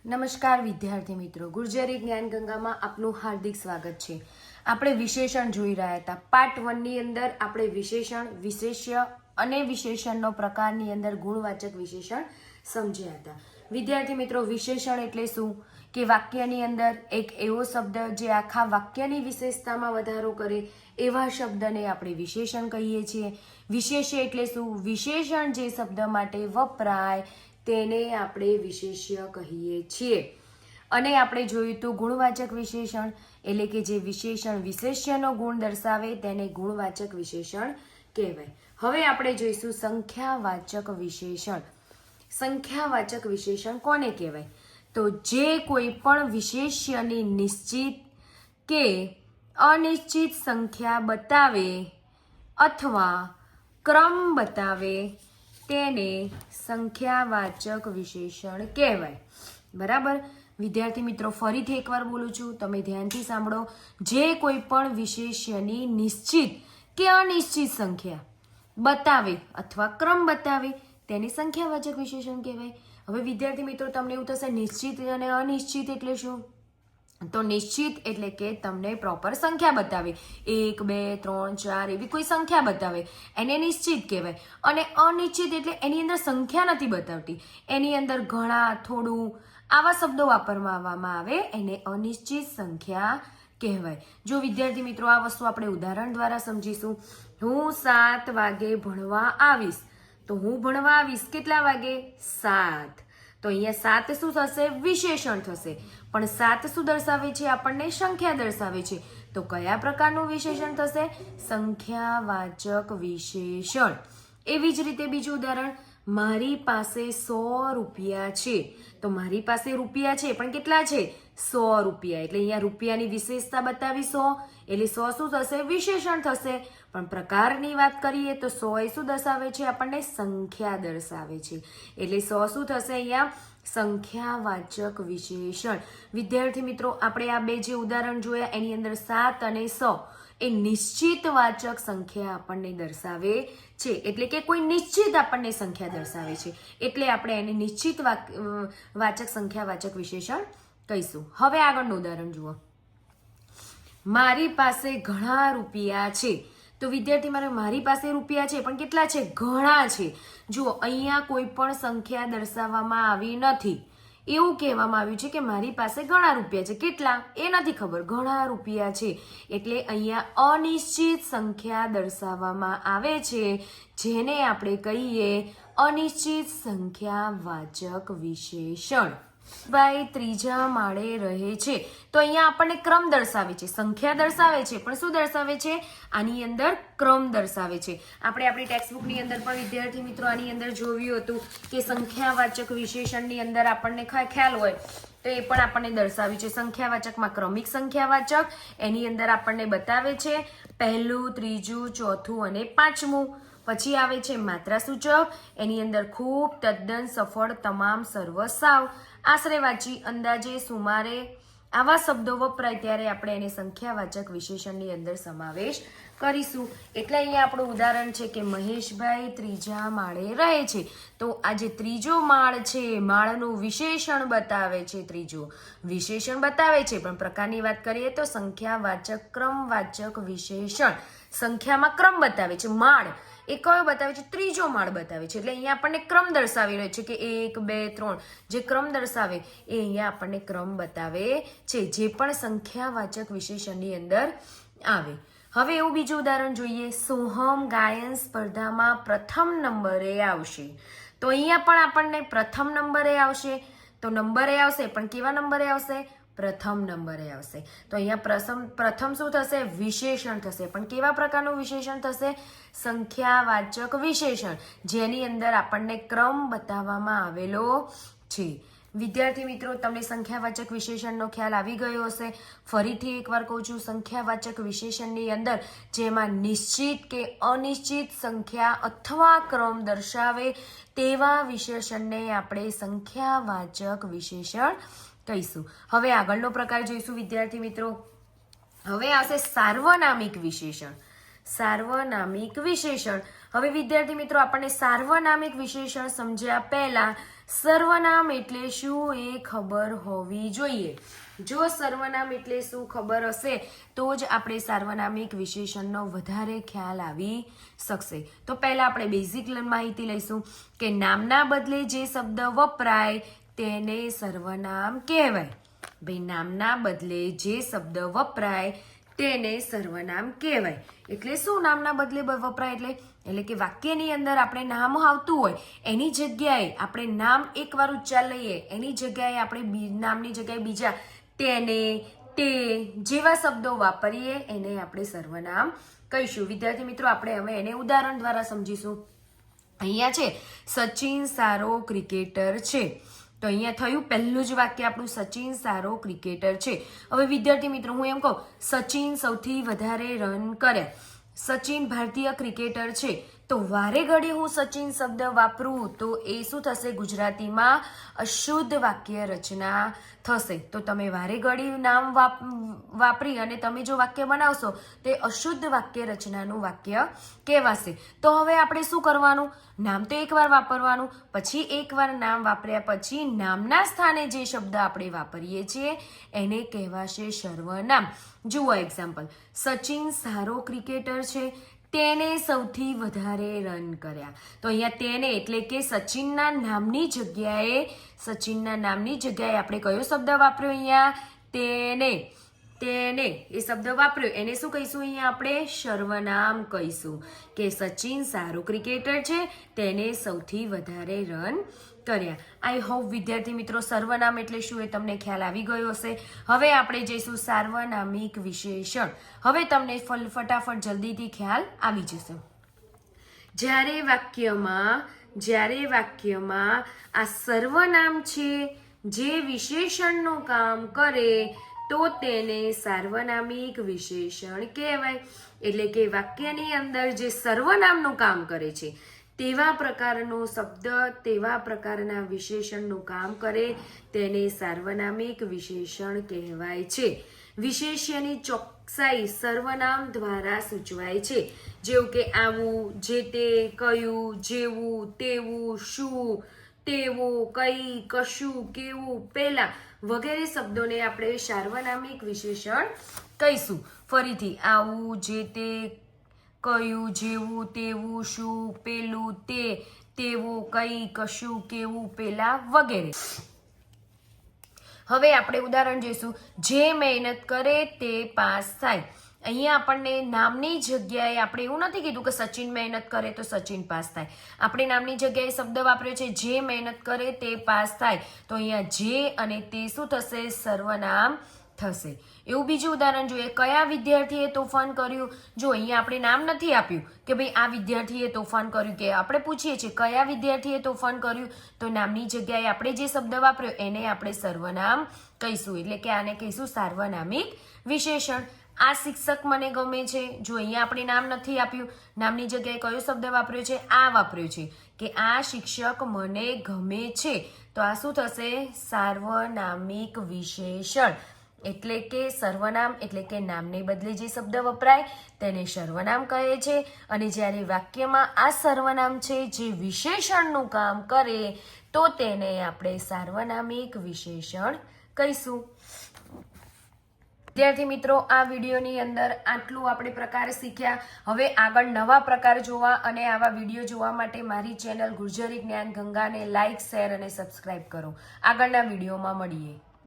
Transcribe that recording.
નમસ્કાર વિદ્યાર્થી મિત્રો, ગુર્જરી જ્ઞાન ગંગામાં આપનું હાર્દિક સ્વાગત છે. આપણે વિશેષણ જોઈ રહ્યા હતા. પાર્ટ 1 ની અંદર આપણે વિશેષણ, વિશેષ્ય અને વિશેષણનો પ્રકારની અંદર ગુણવાચક વિશેષણ સમજ્યા હતા. વિદ્યાર્થી મિત્રો, વિશેષણ એટલે શું કે વાક્યની અંદર એક એવો શબ્દ જે આખા વાક્યની વિશેષતામાં વધારો કરે એવા શબ્દને આપણે વિશેષણ કહીએ છીએ. વિશેષ્ય એટલે શું? વિશેષણ જે શબ્દ માટે વપરાય તેને આપણે વિશેષ્ય કહીએ છીએ. અને આપણે જોયું તો ગુણવાચક વિશેષણ એટલે કે જે વિશેષણ વિશેષ્યનો ગુણ દર્શાવે તેને ગુણવાચક વિશેષણ કહેવાય. હવે આપણે જોઈશું સંખ્યાવાચક વિશેષણ. સંખ્યાવાચક વિશેષણ કોને કહેવાય? તો જે કોઈ પણ વિશેષ્યની નિશ્ચિત કે અનિશ્ચિત સંખ્યા બતાવે અથવા ક્રમ બતાવે તેને સંખ્યાવાચક વિશેષણ કહેવાય. બરાબર વિદ્યાર્થી મિત્રો, ફરીથી એકવાર બોલું છું, તમે ધ્યાનથી સાંભળો. જે કોઈ પણ વિશેષ્યની નિશ્ચિત કે અનિશ્ચિત સંખ્યા બતાવે અથવા ક્રમ બતાવે તેને સંખ્યાવાચક વિશેષણ કહેવાય. હવે વિદ્યાર્થી મિત્રો, તમને એવું થશે નિશ્ચિત અને અનિશ્ચિત એટલે શું? તો નિશ્ચિત એટલે કે તમને પ્રોપર સંખ્યા બતાવે, 1 2 3 4 એવી કોઈ સંખ્યા બતાવે એને નિશ્ચિત કહેવાય. અને અનિશ્ચિત એટલે એની અંદર સંખ્યા નથી બતાવતી, એની અંદર ઘણા, થોડું આવા શબ્દો વાપરવામાં આવે એને અનિશ્ચિત સંખ્યા કહેવાય. જો વિદ્યાર્થી મિત્રો, આ વસ્તુ આપણે ઉદાહરણ દ્વારા સમજીશું. હું 7 વાગે ભણવા આવીશ. તો હું ભણવા આવીશ કેટલા વાગે? 7. તો અહીંયા 7 શું થશે? વિશેષણ થશે. પણ 7 શું દર્શાવે છે? આપણને સંખ્યા દર્શાવે છે. તો કયા પ્રકારનું વિશેષણ થશે? સંખ્યાવાચક વિશેષણ. એવી જ રીતે બીજું ઉદાહરણ, મારી પાસે 100 રૂપિયા છે. તો મારી પાસે રૂપિયા છે પણ કેટલા છે? 100 રૂપિયા. એટલે અહીંયા રૂપિયાની વિશેષતા બતાવી 100, એટલે 100 શું થશે? વિશેષણ થશે. પણ પ્રકારની વાત કરીએ તો 100 એ શું દર્શાવે છે? આપણને સંખ્યા દર્શાવે છે. એટલે 100 શું થશે અહીંયા? સંખ્યાવાચક વિશેષણ. વિદ્યાર્થી મિત્રો, આપણે આ બે જે ઉદાહરણ જોયા એની અંદર 7 અને 100 એ નિશ્ચિતવાચક સંખ્યા આપણને દર્શાવે છે. એટલે કે કોઈ નિશ્ચિત આપણને સંખ્યા દર્શાવે છે, એટલે આપણે એને નિશ્ચિત વાચક સંખ્યાવાચક વિશેષણ કહીશું. હવે આગળનું ઉદાહરણ જુઓ. મારી પાસે ઘણા રૂપિયા છે. તો વિદ્યાર્થી મારી પાસે રૂપિયા છે પણ કેટલા છે? ઘણા છે. જુઓ, અહીંયા કોઈ પણ સંખ્યા દર્શાવવામાં આવી નથી. એવું કહેવામાં આવ્યું છે કે મારી પાસે ઘણા રૂપિયા છે. કેટલા એ નથી ખબર, ઘણા રૂપિયા છે. એટલે અહીંયા અનિશ્ચિત સંખ્યા દર્શાવવામાં આવે છે, જેને આપણે કહીએ અનિશ્ચિત સંખ્યાવાચક વિશેષણ. ભાઈ ત્રીજા માળે રહે છે. તો અહીંયા આપણને ક્રમ દર્શાવે છે, સંખ્યા દર્શાવે છે પણ શું દર્શાવે છે? આની અંદર ક્રમ દર્શાવે છે. આપણે આપણી ટેક્સ્ટબુકની અંદર પણ વિદ્યાર્થી મિત્રો આની અંદર જોયું હતું કે સંખ્યાવાચક વિશેષણની અંદર આપણને ખ્યાલ હોય તો એ પણ આપણને દર્શાવ્યું છે. સંખ્યાવાચકમાં ક્રમિક સંખ્યાવાચક એની અંદર આપણને બતાવે છે પહેલું, ત્રીજું, ચોથું અને પાંચમું. પછી આવે છે માત્રા સૂચક, એની અંદર ખૂબ, તદ્દન, સફળ, તમામ, સર્વ, સાવ, આશરેવાચી, અંદાજે, સુમારે આવા શબ્દો વપરાય ત્યારે આપણે એને સંખ્યાવાચક વિશેષણની અંદર સમાવેશ કરીશું. એટલે અહીંયા આપણું ઉદાહરણ છે કે મહેશભાઈ ત્રીજા માળે રહે છે. તો આ જે ત્રીજો માળ છે, માળનું વિશેષણ બતાવે છે. ત્રીજો વિશેષણ બતાવે છે પણ પ્રકારની વાત કરીએ તો સંખ્યાવાચક ક્રમવાચક વિશેષણ. સંખ્યામાં ક્રમ બતાવે છે. માળ એ કયો બતાવે છે? ત્રીજો માળ બતાવે છે. એટલે અહીંયા આપણને ક્રમ દર્શાવી રહ્યો છે કે 1 2 3 જે ક્રમ દર્શાવે એ અહીંયા આપણને ક્રમ બતાવે છે, જે પણ સંખ્યાવાચક વિશેષણની અંદર આવે. હવે એવું બીજું ઉદાહરણ જોઈએ. સોહમ ગાયન સ્પર્ધામાં પ્રથમ નંબરે આવશે. તો અહીંયા પણ આપણને પ્રથમ નંબરે આવશે. તો નંબરે આવશે પણ કેવા નંબરે આવશે? પ્રથમ નંબરે આવશે. તો અહીંયા પ્રથમ શું થશે? વિશેષણ થશે. પણ કેવા પ્રકારનું વિશેષણ થશે? સંખ્યાવાચક વિશેષણ, જેની અંદર આપણને ક્રમ બતાવવામાં આવેલો છે. વિદ્યાર્થી મિત્રો, તમને સંખ્યાવાચક વિશેષણનો ખ્યાલ આવી ગયો હશે. ફરીથી એકવાર કહું છું, સંખ્યાવાચક વિશેષણની અંદર જેમાં નિશ્ચિત કે અનિશ્ચિત સંખ્યા અથવા ક્રમ દર્શાવે તેવા વિશેષણને આપણે સંખ્યાવાચક વિશેષણ કહીશું. હવે આગળનો પ્રકાર જોઈશું વિદ્યાર્થી મિત્રો. હવે આવશે સાર્વનામિક વિશેષણ. સાર્વનામિક વિશેષણ હવે વિદ્યાર્થી મિત્રો આપણને સાર્વનામિક વિશેષણ સમજ્યા પહેલા સર્વનામ એટલે શું એ ખબર હોવી જોઈએ. જો સર્વનામ એટલે શું ખબર હશે તો જ આપણે સાર્વનામિક વિશેષણનો વધારે ખ્યાલ આવી શકશે. તો પહેલા આપણે બેઝિક માહિતી લઈશું કે નામના બદલે જે શબ્દ વપરાય તેને સર્વનામ કહેવાય. ભાઈ નામના બદલે જે શબ્દ વપરાય તેને સર્વનામ કહેવાય. એટલે શું નામના બદલે વપરાય એટલે કે વાક્યની અંદર આપણે નામ આવતું હોય એની જગ્યાએ આપણે નામ એકવાર ઉચ્ચાર લઈએ એની જગ્યાએ આપણે નામની જગ્યાએ બીજા તેને તે જેવા શબ્દો વાપરીએ એને આપણે સર્વનામ કહીશું. વિદ્યાર્થી મિત્રો આપણે હવે એને ઉદાહરણ દ્વારા સમજીશું. અહીંયા છે સચિન સારો ક્રિકેટર છે. તો અહીંયા થયું પહેલું જ વાક્ય આપણું સચિન સારો ક્રિકેટર છે. હવે વિદ્યાર્થી મિત્રો હું એમ કહું સચિન સૌથી વધારે રન કર્યા. સચિન ભારતીય ક્રિકેટર છે તો વારે ઘડી હું સચિન શબ્દ વાપરું તો એ શું થશે ગુજરાતીમાં અશુદ્ધ વાક્ય રચના થશે. તો તમે વારે ઘડી નામ વાપરી અને તમે જો વાક્ય બનાવશો તે અશુદ્ધ વાક્ય રચનાનું વાક્ય કહેવાશે. તો હવે આપણે શું કરવાનું નામ તો એકવાર વાપરવાનું પછી એકવાર નામ વાપર્યા પછી નામના સ્થાને જે શબ્દ આપણે વાપરીએ છીએ એને કહેવાશે સર્વનામ. જુઓ એક્ઝામ્પલ સચિન સારો ક્રિકેટર છે તેને સૌથી વધારે રન કર્યા. તો અહીંયા તેને એટલે કે સચિનના નામની જગ્યાએ આપણે કયો શબ્દ વાપર્યો અહીંયા તેને એ શબ્દ વાપર્યો એને શું કહીશું અહીંયા આપણે સર્વનામ કહીશું કે સચિન સારો ક્રિકેટર છે તેને સૌથી વધારે રન કર્યા. આઈ હોપ વિદ્યાર્થી મિત્રો સર્વનામ એટલે શું એ તમને ખ્યાલ આવી ગયો હશે. હવે આપણે જઈશું સાર્વનામિક વિશેષણ. હવે તમને ફટાફટ જલ્દીથી ખ્યાલ આવી જશે. જ્યારે વાક્યમાં આ સર્વનામ છે જે વિશેષણનું કામ કરે તો તેને સાર્વનામિક વિશેષણ કહેવાય. એટલે કે વાક્યની અંદર જે સર્વનામનું કામ કરે છે તેવા પ્રકારનો શબ્દ તેવા પ્રકારના વિશેષણનું કામ કરે તેને સાર્વનામિક વિશેષણ કહેવાય છે. વિશેષ્યની ચોકસાઈ સર્વનામ દ્વારા સૂચવાય છે. જેવું કે આવું, જે તે, કયું, જેવું, તેવું, શું, તેવું, કઈ, કશું, કેવું, પેલા વગેરે શબ્દોને આપણે સાર્વનામિક વિશેષણ કહીશું. ફરીથી આવું, જે તે, કયું, જેવું, તેવું, શું, પેલું, તે, તેવું, કઈ, કશું, કેવું, પેલા વગેરે. હવે આપણે ઉદાહરણ જોઈશું. જે મહેનત કરે તે પાસ થાય. અહીંયા આપણને નામની જગ્યાએ આપણે એવું નથી કીધું કે સચિન મહેનત કરે તો સચિન પાસ થાય. આપણે નામની જગ્યાએ શબ્દ વાપર્યો છે જે મહેનત કરે તે પાસ થાય. તો અહીંયા જે અને તે શું થશે સર્વનામ થશે. એવું બીજું ઉદાહરણ જોઈએ. કયા વિદ્યાર્થીએ તોફાન કર્યું. જો અહીંયા આપણે નામ નથી આપ્યું કે ભાઈ આ વિદ્યાર્થીએ તોફાન કર્યું કે આપણે પૂછીએ છીએ કયા વિદ્યાર્થીએ તોફાન કર્યું તો નામની જગ્યાએ આપણે જે શબ્દ વાપર્યો એને આપણે સર્વનામ કહીશું. એટલે કે આને કહીશું સાર્વનામિક વિશેષણ. આ શિક્ષક મને ગમે છે. જો અહીંયા આપણે નામ નથી આપ્યું નામની જગ્યાએ કયો શબ્દ વાપર્યો છે આ વાપર્યો છે કે આ શિક્ષક મને ગમે છે તો આ શું થશે સાર્વનામિક વિશેષણ. એટલે કે સર્વનામ એટલે કે નામને બદલે જે શબ્દ વપરાય તેને સર્વનામ કહે છે. અને જ્યારે વાક્યમાં આ સર્વનામ છે જે વિશેષણનું કામ કરે તો તેને આપણે સાર્વનામિક વિશેષણ કહીશું. વિદ્યાર્થી મિત્રો આ વિડીયોની અંદર આટલું આપણે પ્રકાર શીખ્યા. હવે આગળ નવા પ્રકાર જોવા અને આવા વિડીયો જોવા માટે મારી ચેનલ ગુર્જરી જ્ઞાન ગંગાને લાઇક, શેર અને સબસ્ક્રાઇબ કરો. આગળના વિડીયોમાં મળીએ.